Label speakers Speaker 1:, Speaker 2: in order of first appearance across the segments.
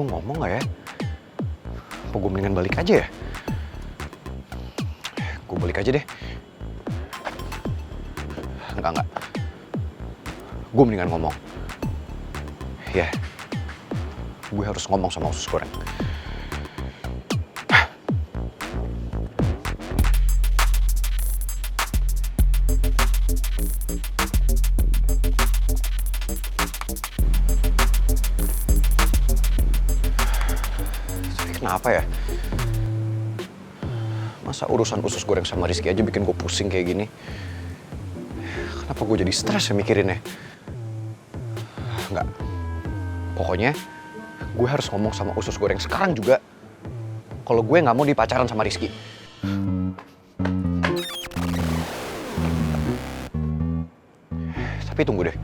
Speaker 1: gue ngomong gak ya? Apa gue mendingan balik aja ya? Gue balik aja deh. Enggak. Gue mendingan ngomong. Ya, gue harus ngomong sama usus goreng. Tapi kenapa ya? Masa urusan usus goreng sama Rizky aja bikin gue pusing kayak gini? Kenapa gue jadi stres ya mikirinnya? Enggak. Pokoknya gue harus ngomong sama usus goreng sekarang juga kalau gue nggak mau dipacaran sama Rizky. Tapi tunggu deh.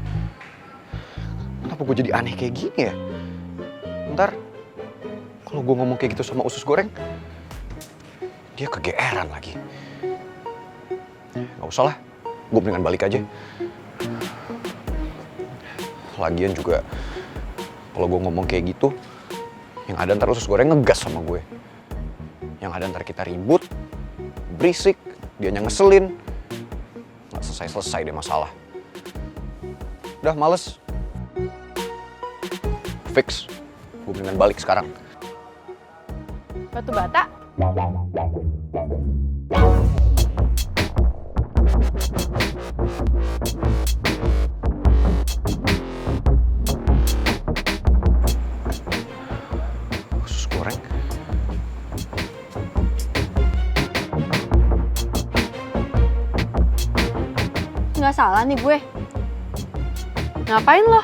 Speaker 1: Kenapa gue jadi aneh kayak gini ya? Ntar kalau gue ngomong kayak gitu sama usus goreng, dia kegeeran lagi. Gak usah lah, gue mendingan balik aja. Lagian juga, kalau gue ngomong kayak gitu, yang ada ntar usus goreng ngegas sama gue. Yang ada ntar kita ribut, berisik, dianya ngeselin. Gak selesai-selesai deh masalah. Udah males. Fix, gue mendingan balik sekarang.
Speaker 2: Batu bata?
Speaker 1: Usus goreng?
Speaker 2: Nggak salah nih gue. Ngapain lo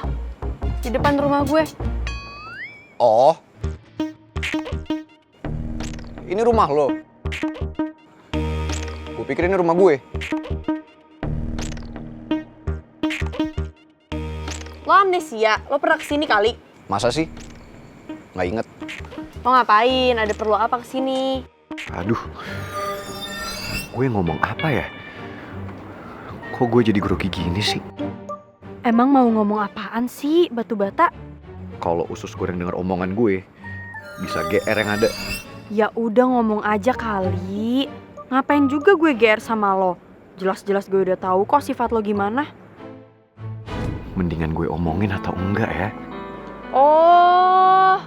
Speaker 2: di depan rumah gue?
Speaker 1: Oh, ini rumah lo. Gue pikir ini rumah gue.
Speaker 2: Lo amnesia? Lo pernah kesini kali?
Speaker 1: Masa sih? Nggak inget.
Speaker 2: Lo ngapain? Ada perlu apa kesini?
Speaker 1: Aduh, gue ngomong apa ya? Kok gue jadi grogi gini sih?
Speaker 2: Emang mau ngomong apaan sih, batu bata?
Speaker 1: Kalau usus goreng denger omongan gue, bisa GR yang ada.
Speaker 2: Ya udah ngomong aja kali. Ngapain juga gue GR sama lo? Jelas-jelas gue udah tahu kok sifat lo gimana.
Speaker 1: Mendingan gue omongin atau enggak ya?
Speaker 2: Oh,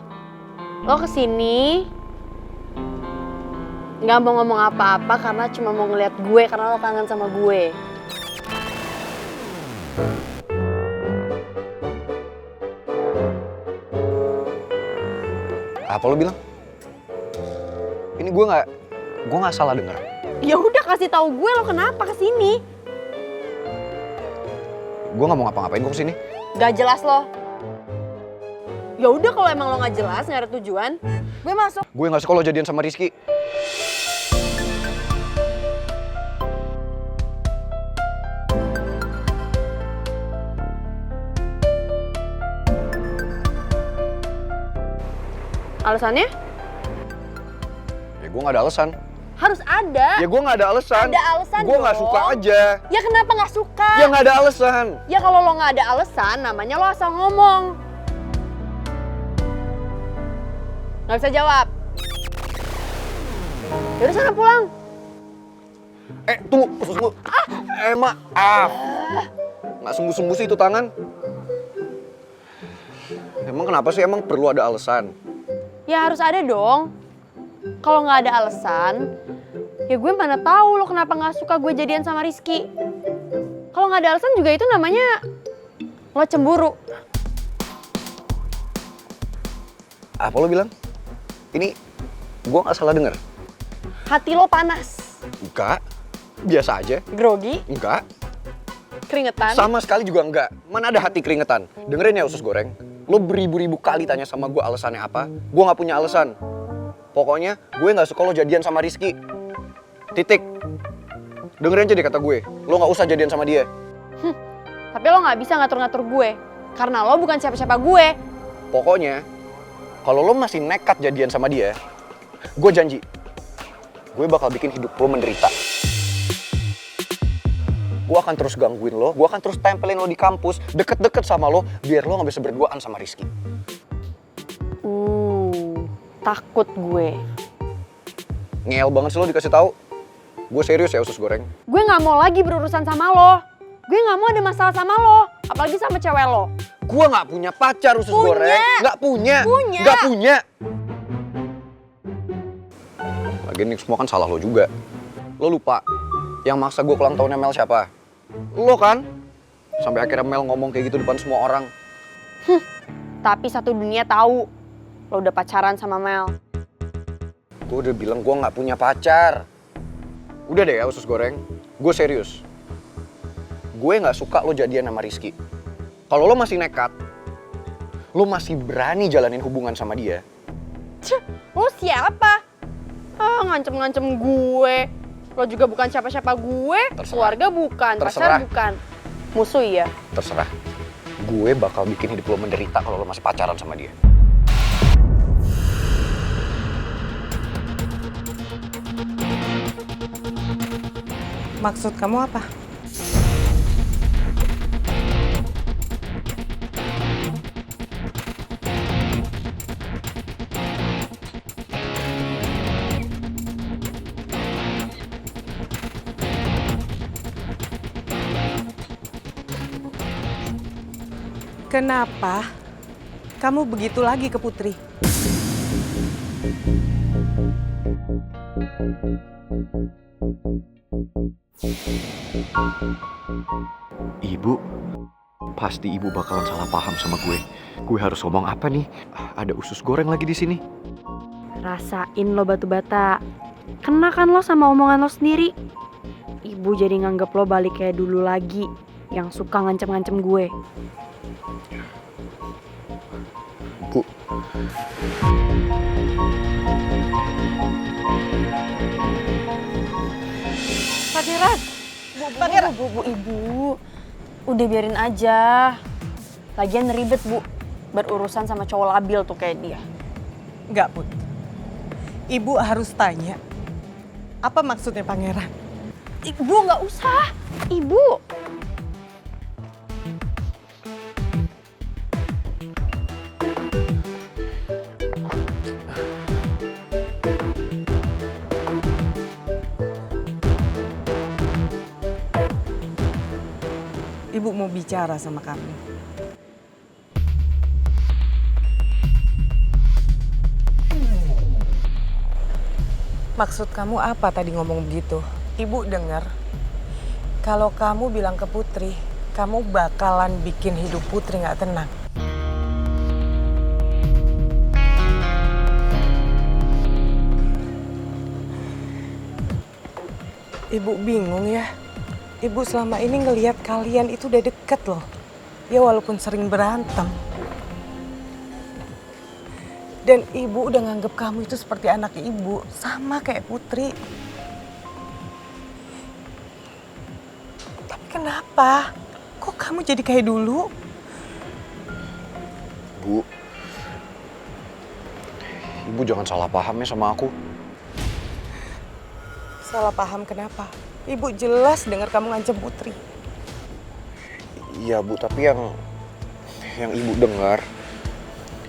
Speaker 2: lo kesini nggak mau ngomong apa-apa karena cuma mau ngeliat gue karena lo kangen sama gue.
Speaker 1: Apa lo bilang? Ini gue nggak salah denger.
Speaker 2: Ya udah kasih tahu gue lo kenapa kesini?
Speaker 1: Gue nggak mau ngapa-ngapain gue kesini.
Speaker 2: Gak jelas lo. Ya udah kalau emang lo nggak jelas nggak ada tujuan, gue masuk.
Speaker 1: Gue nggak suka lo jadian sama Rizky.
Speaker 2: Alasannya?
Speaker 1: Ya gue nggak ada alasan.
Speaker 2: Harus ada.
Speaker 1: Ya gue nggak ada alasan.
Speaker 2: Ada alasan
Speaker 1: Gue nggak
Speaker 2: dong.
Speaker 1: suka aja.
Speaker 2: Ya kenapa nggak suka?
Speaker 1: Ya nggak ada alasan.
Speaker 2: Ya kalau lo nggak ada alasan, namanya lo asal ngomong. Nggak bisa jawab. Yaudah sana pulang.
Speaker 1: Tunggu, usus gue. Mak. Nggak sembuh-sembuh sih itu tangan. Emang kenapa sih? Emang perlu ada alasan?
Speaker 2: Ya harus ada dong. Kalau nggak ada alasan, ya gue mana tahu lo kenapa nggak suka gue jadian sama Rizky. Kalau nggak ada alasan juga itu namanya lo cemburu.
Speaker 1: Apa lo bilang? Ini gue nggak salah denger?
Speaker 2: Hati lo panas,
Speaker 1: Enggak. Biasa aja.
Speaker 2: grogi,
Speaker 1: Enggak.
Speaker 2: keringetan.
Speaker 1: Sama sekali juga enggak. Mana ada hati keringetan? Dengerin ya usus goreng. Lo beribu-ribu kali tanya sama gue alasannya apa. Gue nggak punya alasan. Pokoknya gue nggak suka lo jadian sama Rizky. Titik. Dengerin aja deh kata gue. Lo nggak usah jadian sama dia.
Speaker 2: Tapi lo nggak bisa ngatur-ngatur gue. Karena lo bukan siapa-siapa gue.
Speaker 1: Pokoknya, kalau lo masih nekat jadian sama dia, gue janji, gue bakal bikin hidup lo menderita. Gue akan terus gangguin lo, gue akan terus tempelin lo di kampus, deket-deket sama lo, biar lo gak bisa berduaan sama Rizky.
Speaker 2: Takut gue.
Speaker 1: Ngeyel banget sih lo dikasih tahu. Gue serius ya usus goreng.
Speaker 2: Gue nggak mau lagi berurusan sama lo. Gue nggak mau ada masalah sama lo, apalagi sama cewek lo.
Speaker 1: Gue nggak punya pacar usus
Speaker 2: Punya.
Speaker 1: goreng. Nggak punya.
Speaker 2: Punya.
Speaker 1: Nggak punya. Lagian ini semua kan salah lo juga. Lo lupa, yang maksa gue ulang tahunnya Mel siapa? Lo kan? Sampai akhirnya Mel ngomong kayak gitu depan semua orang.
Speaker 2: Tapi satu dunia tahu lo udah pacaran sama Mel.
Speaker 1: Gue udah bilang gue nggak punya pacar. Udah deh ya usus goreng, gue serius. Gue nggak suka lo jadian sama Rizky. Kalau lo masih nekat, lo masih berani jalanin hubungan sama dia.
Speaker 2: Lo siapa? Ngancem-ngancem gue. Lo juga bukan siapa-siapa gue.
Speaker 1: Terserah.
Speaker 2: Keluarga bukan,
Speaker 1: Terserah.
Speaker 2: pacar bukan. Musuh iya.
Speaker 1: Terserah. Gue bakal bikin hidup lo menderita kalau lo masih pacaran sama dia.
Speaker 3: Maksud kamu apa? Kenapa kamu begitu lagi ke Putri?
Speaker 1: Ibu, pasti ibu bakalan salah paham sama gue. Gue harus ngomong apa nih? Ada usus goreng lagi di sini.
Speaker 2: Rasain lo batu bata. Kena kan lo sama omongan lo sendiri. Ibu jadi nganggep lo balik kayak dulu lagi. Yang suka ngancem-ngancem gue.
Speaker 1: Bu.
Speaker 3: Pangeran!
Speaker 2: Bu, Ibu. Udah biarin aja. Lagian ribet, Bu. Berurusan sama cowok labil tuh kayak dia.
Speaker 3: Enggak, Put. Ibu harus tanya, apa maksudnya Pangeran?
Speaker 2: Ibu nggak usah. Ibu.
Speaker 3: Ibu mau bicara sama kamu. Maksud kamu apa tadi ngomong begitu? Ibu dengar, kalau kamu bilang ke Putri, kamu bakalan bikin hidup Putri nggak tenang. Ibu bingung ya. Ibu selama ini ngelihat kalian itu udah deket loh. Ya walaupun sering berantem. Dan ibu udah nganggep kamu itu seperti anak ibu. Sama kayak Putri. Tapi kenapa? Kok kamu jadi kayak dulu?
Speaker 1: Bu. Ibu jangan salah paham ya sama aku.
Speaker 3: Salah paham kenapa? Ibu jelas dengar kamu ngancam Putri.
Speaker 1: Iya Bu, tapi yang ibu dengar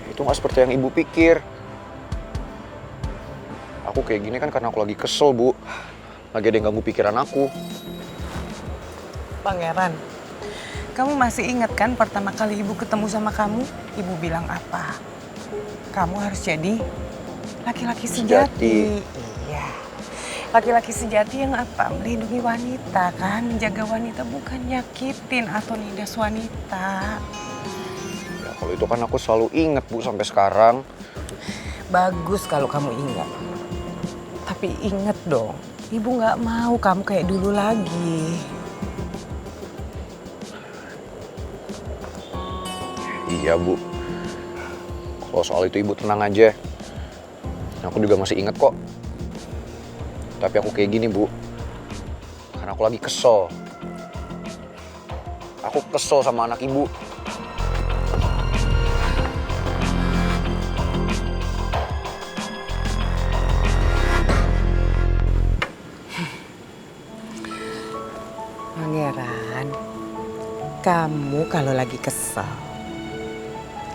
Speaker 1: itu nggak seperti yang ibu pikir. Aku kayak gini kan karena aku lagi kesel Bu. Lagi ada yang ganggu pikiran aku.
Speaker 3: Pangeran, kamu masih ingat kan pertama kali ibu ketemu sama kamu? Ibu bilang apa? Kamu harus jadi laki-laki sejati. Iya. Laki-laki sejati yang apa? Melindungi wanita kan? Menjaga wanita bukan nyakitin atau nindas wanita.
Speaker 1: Ya kalau itu kan aku selalu inget Bu sampai sekarang.
Speaker 3: Bagus kalau kamu ingat. Tapi inget dong, ibu nggak mau kamu kayak dulu lagi.
Speaker 1: Iya Bu. Kalau soal itu ibu tenang aja. Aku juga masih inget kok. Tapi aku kayak gini Bu, karena aku lagi kesel. Aku kesel sama anak ibu.
Speaker 3: Pangeran, kamu kalau lagi kesel,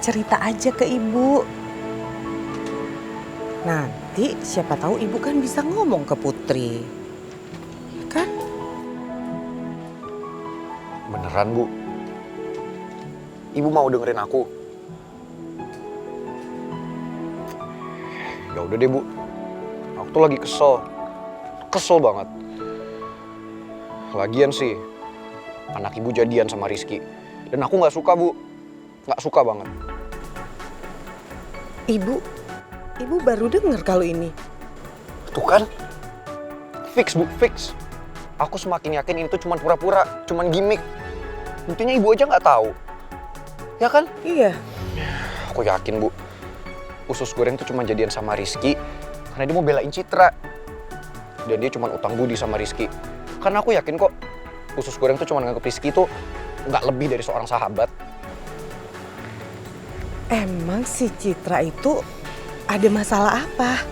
Speaker 3: cerita aja ke ibu. Nanti siapa tahu ibu kan bisa ngomong ke Putri. Ya kan?
Speaker 1: Beneran, Bu? Ibu mau dengerin aku? Ya udah deh, Bu. Aku tuh lagi kesel. Kesel banget. Lagian sih, anak ibu jadian sama Rizky. Dan aku nggak suka, Bu. Nggak suka banget.
Speaker 3: Ibu baru dengar kalau ini.
Speaker 1: Tuh kan? Fix, Bu, fix. Aku semakin yakin ini tuh cuma pura-pura, cuma gimmick. Intinya ibu aja nggak tahu. Ya kan?
Speaker 3: Iya.
Speaker 1: Aku yakin, Bu. Usus goreng tuh cuma jadian sama Rizky karena dia mau belain Citra. Dan dia cuma utang budi sama Rizky. Karena aku yakin kok usus goreng tuh cuma nganggep Rizky tuh nggak lebih dari seorang sahabat.
Speaker 3: Emang si Citra itu ada masalah apa?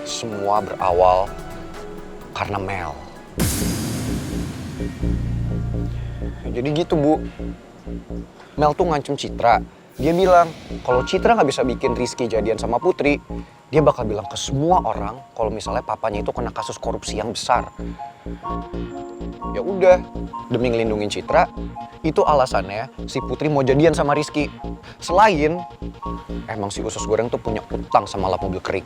Speaker 1: Semua berawal karena Mel. Jadi gitu, Bu. Mel tuh ngancem Citra. Dia bilang kalau Citra nggak bisa bikin Rizky jadian sama Putri, dia bakal bilang ke semua orang kalau misalnya papanya itu kena kasus korupsi yang besar. Ya udah, demi ngelindungin Citra, itu alasannya si Putri mau jadian sama Rizky. Selain, emang si usus goreng tuh punya utang sama lap mobil kering.